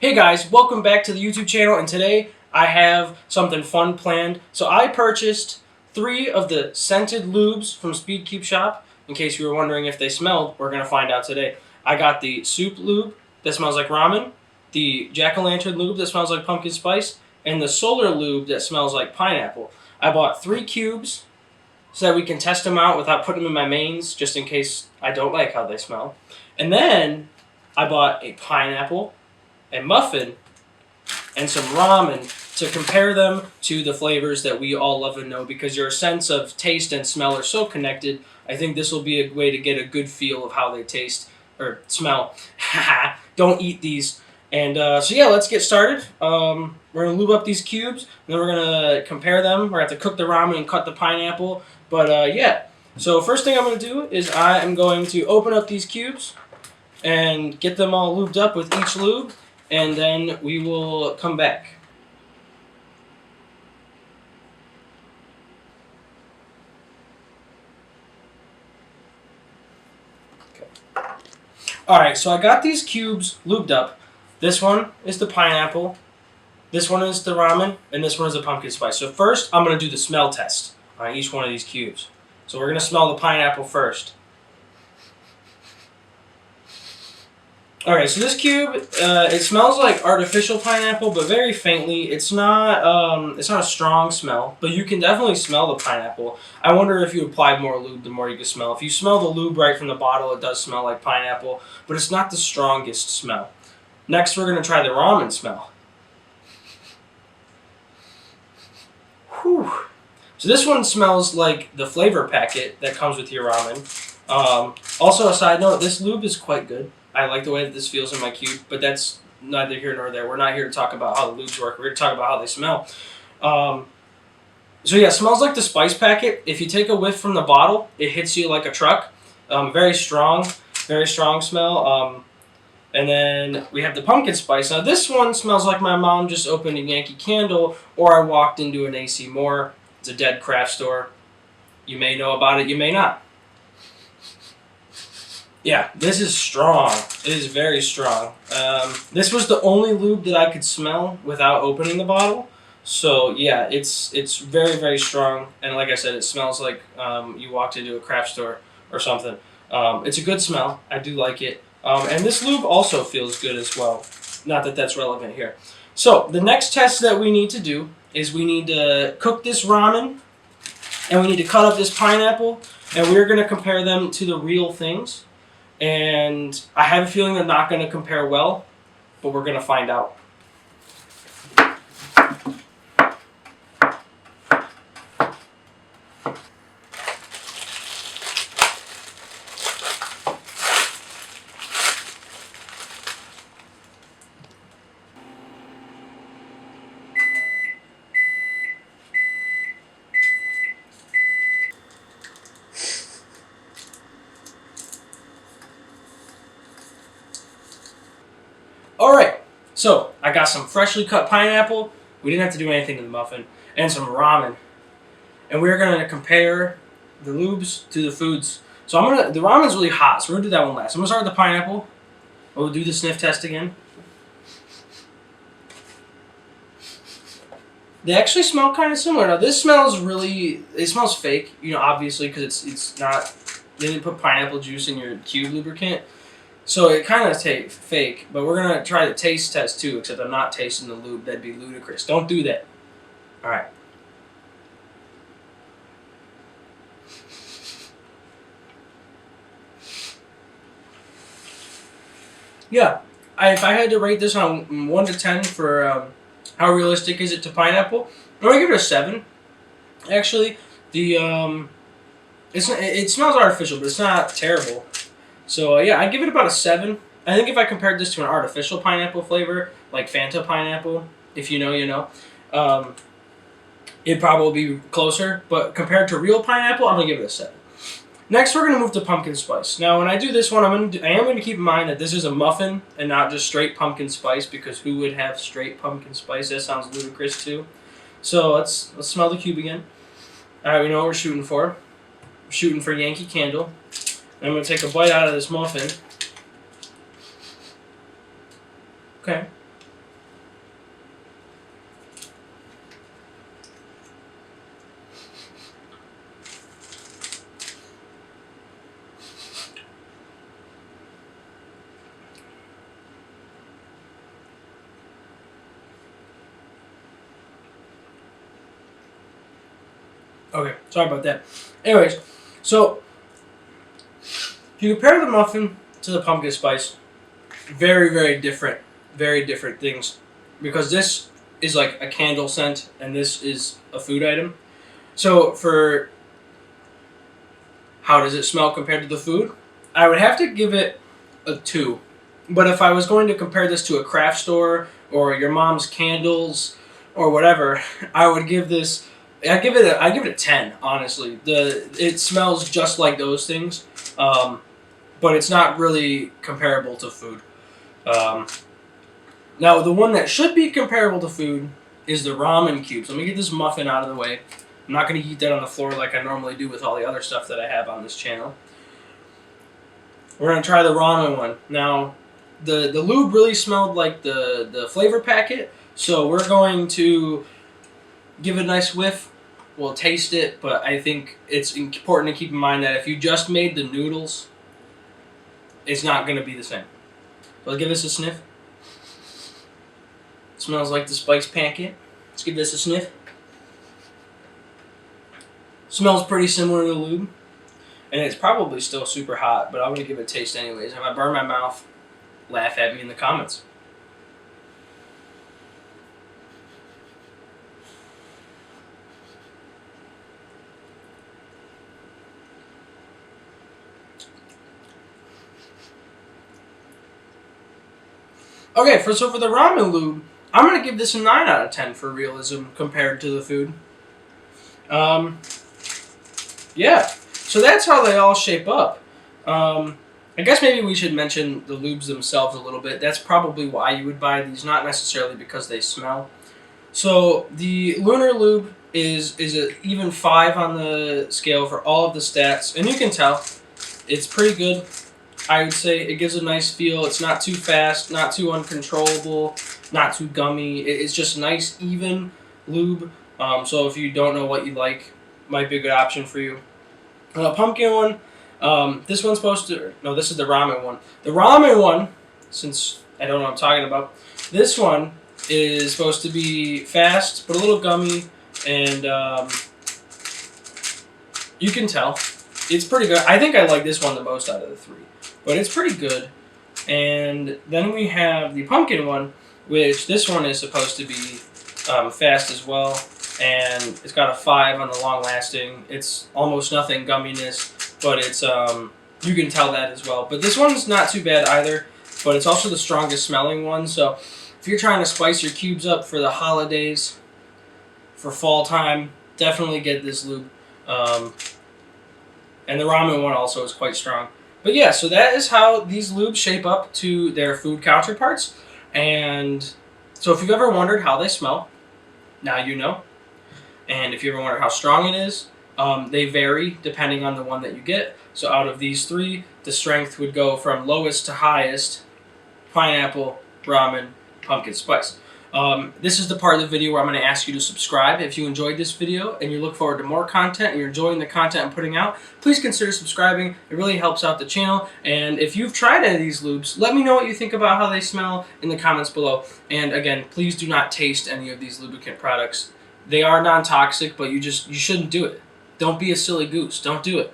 Hey guys, welcome back to the YouTube channel, and today I have something fun planned. So I purchased 3 of the scented lubes from SpeedCubeShop. In case you were wondering if they smelled, we're going to find out today. I got the Soup Lube that smells like ramen, the Jack-o'-lantern lube that smells like pumpkin spice, and the Solar Lube that smells like pineapple. I bought 3 cubes so that we can test them out without putting them in my mains, just in case I don't like how they smell. And then I bought a pineapple, a muffin, and some ramen to compare them to the flavors that we all love and know, because your sense of taste and smell are so connected. I think this will be a way to get a good feel of how they taste or smell. Don't eat these. And so yeah, let's get started. We're going to lube up these cubes, and then we're going to compare them. We're going to have to cook the ramen and cut the pineapple. But yeah, so first thing I'm going to do is I am going to open up these cubes and get them all lubed up with each lube, and then we will come back. Okay. Alright, so I got these cubes lubed up. This one is the pineapple, this one is the ramen, and this one is the pumpkin spice. So first, I'm going to do the smell test on each one of these cubes. So we're going to smell the pineapple first. Alright, so this cube, it smells like artificial pineapple, but very faintly. It's not a strong smell, but you can definitely smell the pineapple. I wonder if you applied more lube, the more you can smell. If you smell the lube right from the bottle, it does smell like pineapple, but it's not the strongest smell. Next, we're going to try the ramen smell. Whew. So this one smells like the flavor packet that comes with your ramen. Also, a side note, this lube is quite good. I like the way that this feels in my cube, but that's neither here nor there. We're not here to talk about how the lubes work. We're here to talk about how they smell. So yeah, it smells like the spice packet. If you take a whiff from the bottle, it hits you like a truck. Very strong smell. And then we have the pumpkin spice. Now this one smells like my mom just opened a Yankee Candle, or I walked into an AC Moore. It's a dead craft store. You may know about it, you may not. Yeah, this is strong. It is very strong. This was the only lube that I could smell without opening the bottle. So yeah, it's very, very strong. And like I said, it smells like you walked into a craft store or something. It's a good smell. I do like it. And this lube also feels good as well. Not that that's relevant here. So the next test that we need to do is we need to cook this ramen, and we need to cut up this pineapple, and we're going to compare them to the real things. And I have a feeling they're not going to compare well, but we're going to find out. Alright, so I got some freshly cut pineapple. We didn't have to do anything to the muffin. And some ramen. And we're going to compare the lubes to the foods. So the ramen's really hot, so we're going to do that one last. I'm going to start with the pineapple. We'll do the sniff test again. They actually smell kind of similar. Now this smells it smells fake, obviously, because it's not, they didn't put pineapple juice in your cube lubricant. So it kind of tastes fake, but we're going to try the taste test too, except I'm not tasting the lube. That'd be ludicrous. Don't do that. Alright. Yeah, if I had to rate this on 1 to 10 for how realistic is it to pineapple, I'm going to give it a 7. Actually, it smells artificial, but it's not terrible. So yeah, I'd give it about a 7. I think if I compared this to an artificial pineapple flavor, like Fanta pineapple, if you know, you know, it'd probably be closer. But compared to real pineapple, I'm going to give it a 7. Next, we're going to move to pumpkin spice. Now, when I do this one, I am going to keep in mind that this is a muffin and not just straight pumpkin spice, because who would have straight pumpkin spice? That sounds ludicrous too. So let's smell the cube again. All right, we know what we're shooting for. We're shooting for Yankee Candle. I'm going to take a bite out of this muffin. Okay. Okay, sorry about that. Anyways, so if you compare the muffin to the pumpkin spice, very, very different things. Because this is like a candle scent, and this is a food item. So for how does it smell compared to the food, I would have to give it a 2. But if I was going to compare this to a craft store or your mom's candles or whatever, I would give this. I give it a 10. Honestly, it smells just like those things, but it's not really comparable to food. Um, Now the one that should be comparable to food is the ramen cubes. Let me get this muffin out of the way. I'm not going to eat that on the floor like I normally do with all the other stuff that I have on this channel. We're going to try the ramen one. Now, the lube really smelled like the flavor packet, so we're going to give it a nice whiff. We'll taste it, but I think it's important to keep in mind that if you just made the noodles, it's not going to be the same. So let's give this a sniff. It smells like the spiced pancake. Let's give this a sniff. Smells pretty similar to lube, and it's probably still super hot, but I'm going to give it a taste anyways. If I burn my mouth, laugh at me in the comments. Okay, so for the ramen lube, I'm going to give this a 9 out of 10 for realism compared to the food. Yeah, so that's how they all shape up. I guess maybe we should mention the lubes themselves a little bit. That's probably why you would buy these, not necessarily because they smell. So the Lunar Lube is an even 5 on the scale for all of the stats, and you can tell it's pretty good. I would say it gives a nice feel. It's not too fast, not too uncontrollable, not too gummy. It's just nice, even lube. So if you don't know what you like, might be a good option for you. Pumpkin one, this one's supposed to... No, this is the ramen one. The ramen one, since I don't know what I'm talking about, this one is supposed to be fast, but a little gummy, and you can tell. It's pretty good. I think I like this one the most out of the 3, but it's pretty good. And then we have the pumpkin one, which this one is supposed to be fast as well, and it's got a 5 on the long lasting. It's almost nothing gumminess, but it's you can tell that as well. But this one's not too bad either, but it's also the strongest smelling one. So if you're trying to spice your cubes up for the holidays, for fall time, definitely get this lube. And the ramen one also is quite strong. But yeah, so that is how these lubes shape up to their food counterparts. And so if you've ever wondered how they smell, now you know. And if you ever wonder how strong it is, they vary depending on the one that you get. So out of these 3, the strength would go from lowest to highest: pineapple, ramen, pumpkin spice. This is the part of the video where I'm going to ask you to subscribe. If you enjoyed this video and you look forward to more content and you're enjoying the content I'm putting out, please consider subscribing. It really helps out the channel. And if you've tried any of these lubes, let me know what you think about how they smell in the comments below. And again, please do not taste any of these lubricant products. They are non-toxic, but you shouldn't do it. Don't be a silly goose. Don't do it.